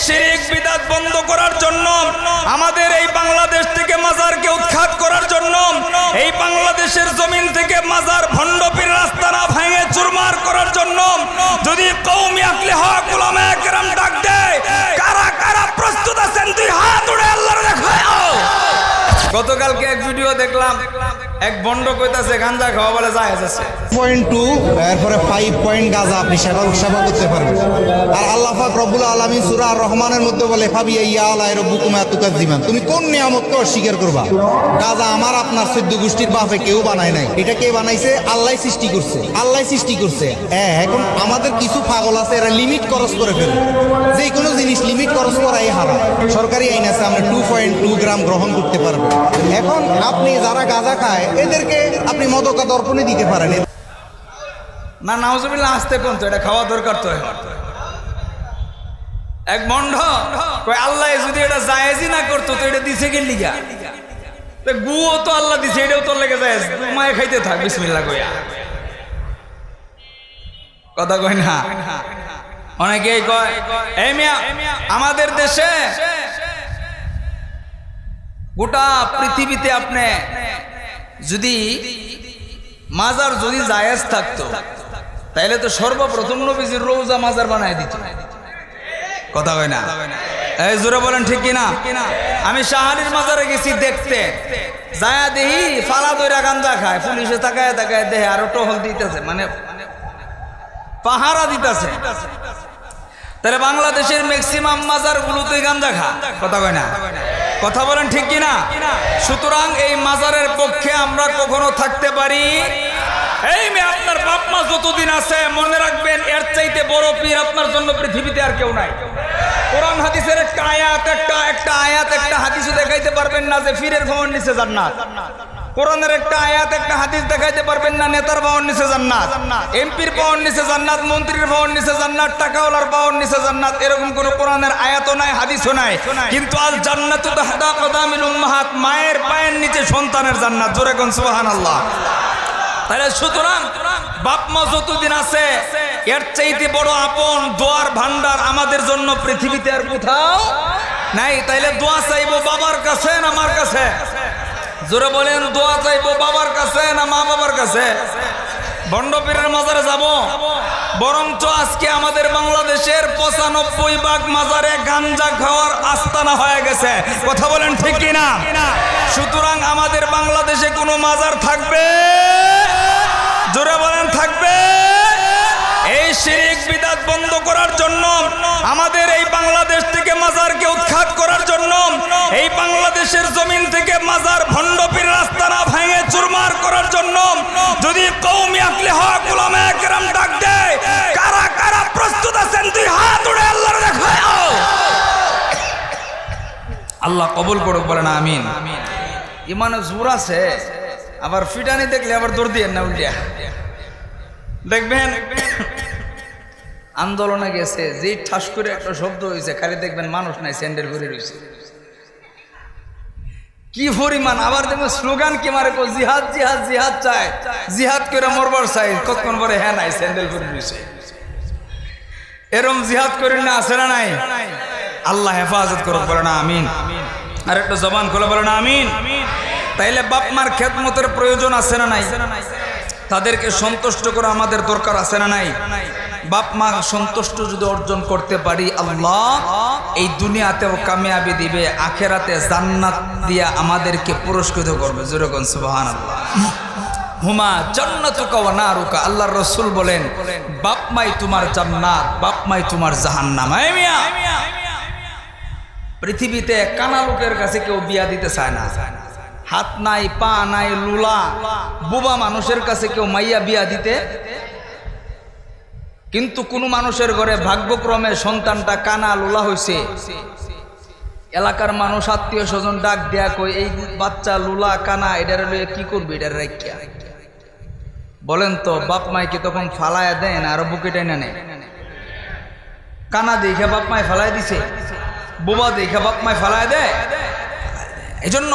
শিরক বিদআত বন্ধ করার জন্য, আমাদের এই বাংলাদেশ থেকে মাজারকে উৎখাত করার জন্য, এই বাংলাদেশের জমিন থেকে মাজার ভণ্ড পীর রাস্তা না ভেঙে চুরমার করার জন্য যদি কওমি আকলে হক উলামায়ে কেরাম ডাক দেয়, কারা কারা প্রস্তুত আছেন? দুই হাত উঠে আল্লাহর দেখাও। গতকালকে এক ভিডিও দেখলাম, এক বন্ড কইতাছে গাঁজা খাওয়া বলে জায়েজ আছে। 2.2 এরপরে 5 পয়েন্ট গাঁজা আপনি সেবা করতে পারবেন। আর আল্লাহ পাক রব্বুল আলামিন সূরা আর রহমানের মধ্যে বলে ফাবিআইয়া আলাই রাব্বুকুমা তুকাজ্জিবান, তুমি কোন নিয়ামতকে অস্বীকার করবা? গাঁজা আমার আপনার 14 গোষ্ঠীর বাপে কেউ বানায় নাই, এটা কে বানাইছে? আল্লাহ সৃষ্টি করছে, আল্লাহ সৃষ্টি করছে। এখন আমাদের কিছু পাগল আছে, এরা লিমিট খরচ করে ফেলে, যে কোনো জিনিস লিমিট খরচ করাই হারাম। সরকারি আইন আছে আমরা 2.2 গ্রাম গ্রহণ করতে পারবো। এখন আপনি যারা গাঁজা খায় এদেরকে আপনি মদকা দর্পণে দিতে পারেন না? নাউজুবিল্লাহ, আসতে কোন তো এটা খাওয়া দরকার তো। এক মন্ড কই আল্লাহ যদি এটা জায়েজই না করতো তো এটা দিছে কে লিগা? তো গুও তো আল্লাহ দিছে, এটাও তোর লেগে জায়েজ, মায়ে খাইতে থাক বিসমিল্লাহ কইয়া। কথা কই না? অনেকেই কয় এই মিয়া আমাদের দেশে গোটা পৃথিবীতে আপনি যদি মাজার যদি জায়েজ থাকতো তাইলে তো সর্বপ্রথম নবীজির রওজা মাজার বানায় দিত। কথা কয় না? এই জোরে বলেন ঠিক কিনা? আমি শাহালির মাজারে গেছি দেখতে, যায়া দেখি ফালা দইরা গাঞ্জা খায়, পুলিশে তাকায় তাকায় দেখে আরো টহল দিতেছে, মানে পাহারা দিতেছে। তাহলে বাংলাদেশের ম্যাক্সিমাম মাজার গুলোতে গাঞ্জা খা। কথা কয় না? কথা বলেন ঠিক কিনা? সুতরাং এই মাজারের পক্ষে আমরা কখনো থাকতে পারি? এই মেয়ে আপনার বাপ মা যতদিন আছে মনে রাখবেন, এর চাইতে বড় পীর আপনার জন্য পৃথিবীতে আর কেউ নাই। কোরআন হাদিসের একটা হাদিসও দেখাইতে পারবেন না যে পীরের ভবন নিচে জান্নাত। কোরআনের একটা আয়াত একটা হাদিস দেখাইতে পারবেন না নেতার বাওয়ার নিচে জান্নাত, এমপির বাওয়ার নিচে জান্নাত, মন্ত্রীর বাওয়ার নিচে জান্নাত, টাকাওয়ালার বাওয়ার নিচে জান্নাত। এরকম কোন কোরআনের আয়াতও নাই, হাদিসও নাই। কিন্তু আল জান্নাতু তাহতা কদামিল উম্মাহাত, মায়ের পায়ের নিচে সন্তানের জান্নাত। জোরে কোন সুবহানাল্লাহ। তাহলে সুতরাং বাপ মা যতদিন আছে এর চাইতে বড় আপন দোয়ার ভান্ডার আমাদের জন্য পৃথিবীতে আর কোথাও নাই। তাইলে দোয়া চাইবো বাবার কাছে না মার কাছে? জোরে বলেন, দোয়া চাইবো বাবার কাছে না মা বাবার কাছে? ভণ্ড পীরের মাজারে যাব? বরঞ্চ আজকে আমাদের বাংলাদেশের 95% মাজারে গাঞ্জা খাওয়ার আস্তানা হয়ে গেছে। কথা বলেন ঠিক কিনা? সুতরাং আমাদের বাংলাদেশে কোনো মাজার থাকবে? জোরে বলেন থাকবে? এই শিরক বিদআত বন্ধ করার জন্য, আমাদের এই বাংলাদেশ থেকে মাজারকে উৎখাত করার জন্য, এই বাংলাদেশের জমিন থেকে মাজার ভণ্ড পীর রাস্তা না ভেঙে চুরমার করার জন্য যদি কওমি আকলে হক উলামায়ে কেরাম ডাক দেয়, কারা কারা প্রস্তুত আছেন? দুই হাত উঠে আল্লাহর দেখাও। আল্লাহ কবুল করুক, বলেন আমিন। ইমানে জোর আছে, আবার ফিটানি দেখলে আবার দৌড় দিয়ে না উল্টিয়া দেখবেন। আন্দোলনে গেছে, যে ঠাস করে একটা শব্দ হয়েছে, খালি দেখবেন মানুষ নাই, স্যান্ডেল ভরে রয়েছে। কি পরিমাণ! আবার দেখবেন স্লোগান কি মারে, জিহাদ জিহাদ জিহাদ চায়, জিহাদ করে মরবার চাই, কতক্ষণ পরে হ্যাঁ নাই, স্যান্ডেল ভরে রয়েছে। এরম জিহাদ করি না, আছে না নাই? আল্লাহ হেফাজত করুক, বলে না আমিন। আর একটা জবান খুলে বলে না আমিন। তাইলে বাপ মার খেদমতের প্রয়োজন আছে না নাই? তাদেরকে সন্তুষ্ট করা আমাদের দরকার আছে না নাই? বাপ মা সন্তুষ্ট যদি অর্জন করতে পারি, আল্লাহ এই দুনিয়াতেও কামিয়াবি দিবে, আখেরাতে জান্নাত দিয়া আমাদেরকে পুরস্কৃত করবে। যেরকম সুবহানাল্লাহ। হুমা জান্নাতুকা ওয়া নারুকা, আল্লাহর রাসূল বলেন বাপ মাই তোমার জান্নাত, বাপ মাই তোমার জাহান্নাম। এই মিয়া, পৃথিবীতে কানা লোকের কাছে কেউ বিয়া দিতে চায় না। হাত নাই, পা নাই, লুলা বুবা মানুষের কাছে কেউ মাইয়া বিয়া দিতে, কিন্তু কোন মানুষের ঘরে ভাগ্যক্রমে সন্তানটা কানা লুলা হয়েছে, এলাকার মানুষ আত্মীয় স্বজন ডাক দেয়া কই এই বাচ্চা লুলা কানা এটার লইয়া কি করবে? এটার রাখিয়া বলেন তো, বাপ মাইকে তখন ফালায়া দেয় না আরো বুকে টেনে নেয়? কানা দেখে বাপ মায় ফালাই দিছে, বোবা দেখে বাপ মায় ফালায় দেয়। এজন্য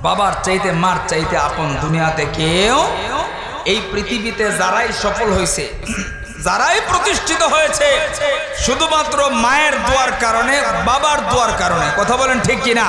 বাবার চাইতে মার চাইতে আপন দুনিয়াতে কেউ, এই পৃথিবীতে যারাই সফল হয়েছে, যারাই প্রতিষ্ঠিত হয়েছে, শুধুমাত্র মায়ের দোয়ার কারণে, বাবার দোয়ার কারণে। কথা বলেন ঠিক কিনা?